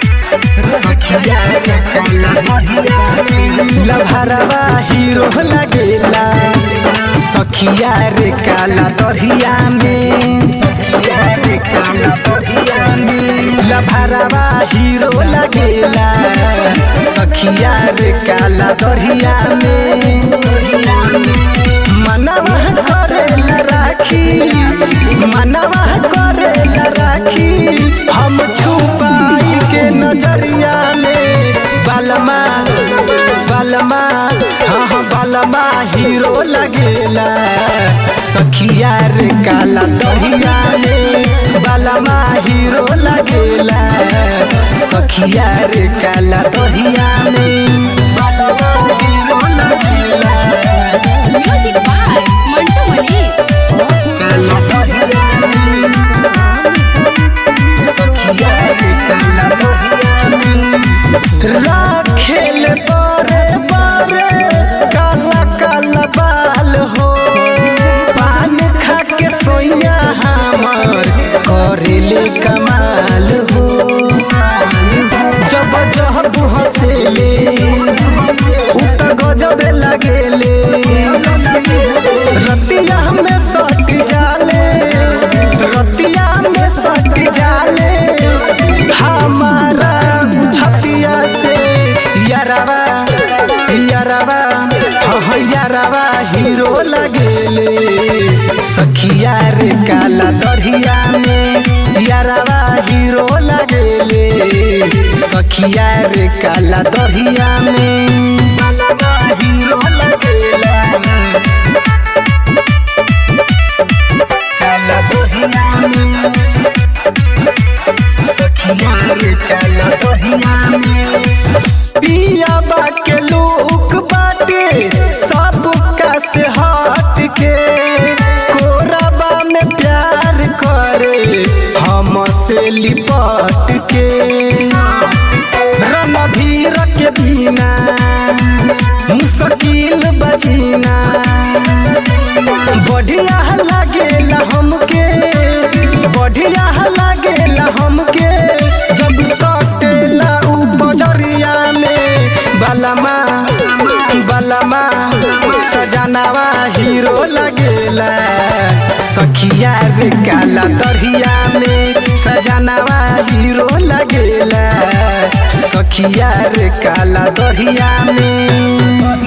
सखिया रे काला दरिया में लभरवा हीरो लगेला सखिया रे काला दरिया में सखिया रे काला दरिया में लभरवा हीरो लगेला सखिया रे काला दरिया में मनवा करेला राखी मनवा करेला राखी हम छुपाई के नजरिया में बालमा बालमा हाँ बालमा हीरो लगेला सखिया रे काला दरिया में बालमा हीरो लगेला सखिया रे काला दरिया में बालमा हीरो लगेला म्यूजिक बाय मंटू मनी काला दरिया में सखिया रे काला दरिया में राखेल बारे बारे काला काला बाल हो पान खा के सोइया हमार करेले कमाल हो जब जब हंसेले उत गजब लगेले रतिया में सट जाले रतिया में सट जाले हमारा छतिया से यारवा यारवा हाँ यारवा हीरो लगेले सखिया रे काला दरिया में यारवा हीरो लगेले सखिया रे काला दरिया में बालवा हीरो लगेला काला दरिया में सखिया रे काला दरिया में पिया बाके लोक बाटे सब का से हट के कोराबा में प्यार करे हम से लिपट के रणधीर के बिना मुश्किल बजीना बढ़िया लागेला हमके बढ़िया लागेला हमके जब सटेला उ बजरिया में बालमा बालमा सजनावा हीरो लगेला सखिया रे काला दरिया में सजनावा हीरो लगेला सखिया रे काला दरिया में।